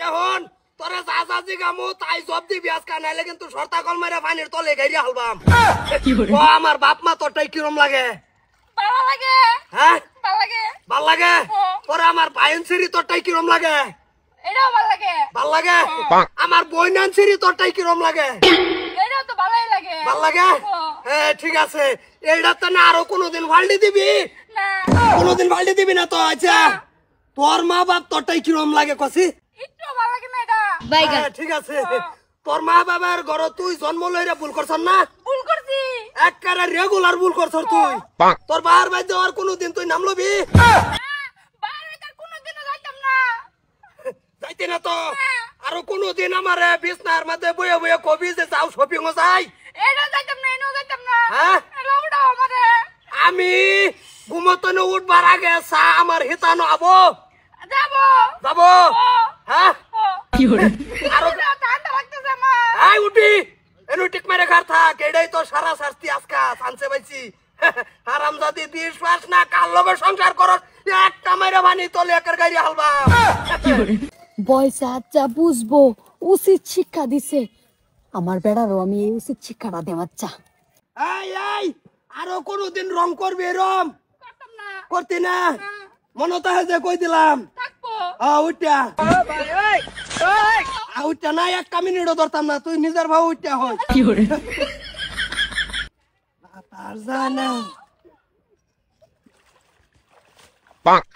এখন তোরে চাচাজি গামু তাই জব দিবি আজকে নাইলে কিন্তু সরতা কল মাইরা পানির তলে গাইরা হালবাম ও আমার বাপ মা তোরটাই কিরম লাগে ভালো লাগে হ্যাঁ ভালো লাগে ভাল লাগে পরে আমার ভাইনসিরি তোরটাই কিরম লাগে এটাও ভালো লাগে ভাল লাগে আমার বইনানসিরি তোরটাই কিরম লাগে এটাও তো ভালোই লাগে ভাল লাগে হ্যাঁ ঠিক আছে এইটা তো না আরো কোনোদিন ফাল্টি দিবি না কোনোদিন ফাল্টি দিবি না তো আচ্ছা তোর মা বাপ তোরটাই কিরম লাগে কসি একটু ভালো লাগে না এটা হ্যাঁ, ঠিক আছে তোর মা বাবার ঘর তুই জন্ম লইরা ভুল করছ না ভুল করছি একবারে রেগুলার ভুল করছ তুই তোর বাবার বাড়িতে আর কোনোদিন তুই নাম লবি বাইরে তার কোনোদিনও যাইতাম না যাইতে না তো আরো কোনোদিন আমার বিছনার মধ্যে বইয়ে বইয়ে কবি যে যাও শপিং ও যাই এটাও যাইতাম না এটাও যাইতাম না হ্যাঁ লউডাও আমারে আমি ঘুমতনে উঠবার আগে চা আমার হিতানো আবো যাবো যাবো হ্যাঁ কি হরে আরো ঠান্ডা লাগতেছে আমার এই উঠি এনু টিক মেরে ঘর থাক এটাই তো সারা শাস্তি আজকা সানসে পাইছি হারামজাদি বিশ্বাস না কার লগে সংসার করস একটা মেরে বানি তোলে একের গাড়ি হালবা বয়সে আচ্ছা বুঝবো উচিত শিক্ষা দিছে আমার বেড়ারও আমি এই উচিত শিক্ষাটা দেওয়াচ্ছা এই আরো কোনদিন রং করবি এরম করতাম না করতি না মনে তো যে কই দিলাম থাকবো উঠা উঠা না একটা মিনিটও ধরতাম না তুই নিজের ভাব উঠা হয় কি করে তার জানা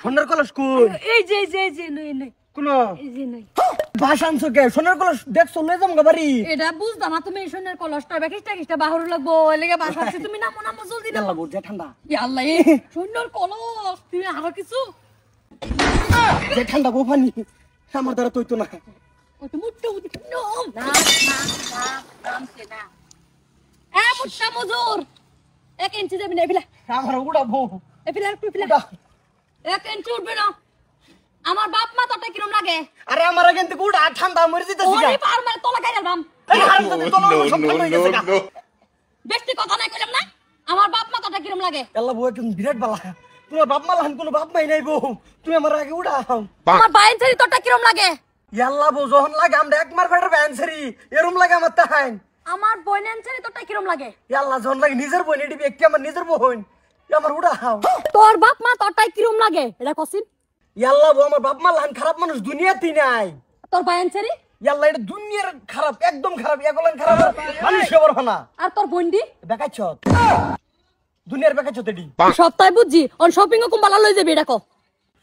সোনার কলস কই এই যে নই নই কোন এই যে নই ভাষাংশ কে সোনার কলস দেখছো লই যাম বাড়ি এটা বুঝতাম না তুমি সোনার কলসটা বেকিস্টা বাহুর লাগবো এলাকা বাসাচ্ছি তুমি নামো নামো জলদি নামো বুঝে ঠান্ডা আল্লাহ সোনার কলস তুমি আরো কিছু যে ঠান্ডা গোফানি আমার দ্বারা তুই তো না ওই তো মুট্টু না নামছে না মুট্টা মজুর 1 ইঞ্চি দেবে না এফিলা আমার উড়াবো এফিলা টুপিলা 1 ইঞ্চি উঠবে না আমার বাপ মা তোটা কিরম লাগে আরে আমার এখান থেকে উড়া ঠান্ডা মরে যেতেছি ওরে পার মানে তোলা গাইলাম বাম এই হারামজাদি তোলা সব ঠান্ডা হয়ে গেছে গা বেশি কথা নাই কইলাম না আমার বাপ মা তোটা কিরম লাগে আল্লাহ বউ একদম বিরাট বালা তোমার বাপ মা লান কোনো বাপ মাই নাই বউ তুমি আমার আগে উড়াও আমার বাইন ছাড়ি তোটা কিরম লাগে আল্লাহ বউ যখন লাগে আমরা একমার ফেটার ব্যান্সারি এরম লাগে আমার তাহাই আমার বইনেন ছাড়ি তোটা কিরম লাগে আল্লাহ যখন লাগে নিজের বোন এটি একটি আমার নিজের বোন আমার উড়াও তোর বাপ মা তোটাই কিরম লাগে এটা কসিন আল্লাহ বউ আমার বাপ মা লান খারাপ মানুষ দুনিয়াতেই নাই তোর বাইন ছাড়ি আল্লাহ এটা দুনিয়ার খারাপ একদম খারাপ এগুলান খারাপ মানুষ খবর না আর তোর বন্ডি বেকাচ্ছ দুনিয়ার বেকাচ্ছ এটি সপ্তাহে বুঝছি অন শপিং ও কুম্বালা লই যাবি এটা কো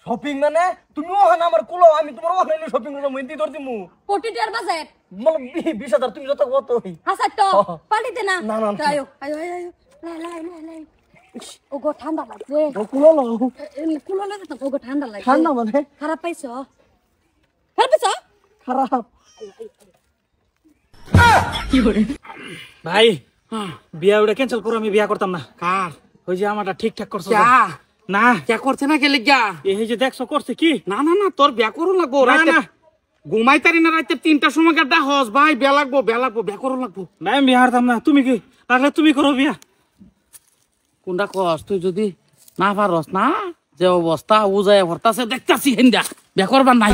শপিং মানে তুমিও হানা আমার কুলো আমি তোমার ওখানে শপিং করব মইন্দি ধর দিমু কোটি টাকার বাজেট মানে 20000 তুমি যত কত হই হাসার তো পালিতে না না, না, না। আয়ো আয়ো আয়ো লাই ও গো ঠান্ডা লাগছে কুলো লো কুলো লাগে তো ও গো ঠান্ডা লাগছে ঠান্ডা মানে খারাপ পাইছো খারাপ পাইছো খারাপ কি করে ভাই বিয়া ওটা ক্যান্সেল করো আমি বিয়া করতাম না কার ওই যে আমারটা ঠিকঠাক করছো না क्या করছে না কে লিগা এই যে দেখছো করছে কি না না না তোর বিয়া করো লাগবো না, রাতে না। ঘুমাই তারি না রাতে 3টার সময় গাড্ডা হস ভাই বিয়া লাগবো বিয়া করো লাগবো না আমি বিয়া হারতাম না তুমি কি তাহলে তুমি করো বিয়া কোনটা কস তুই যদি না পারস না যে অবস্থা উজায় ভরতাছে দেখতাছি হেন্দা বিয়া করবার নাই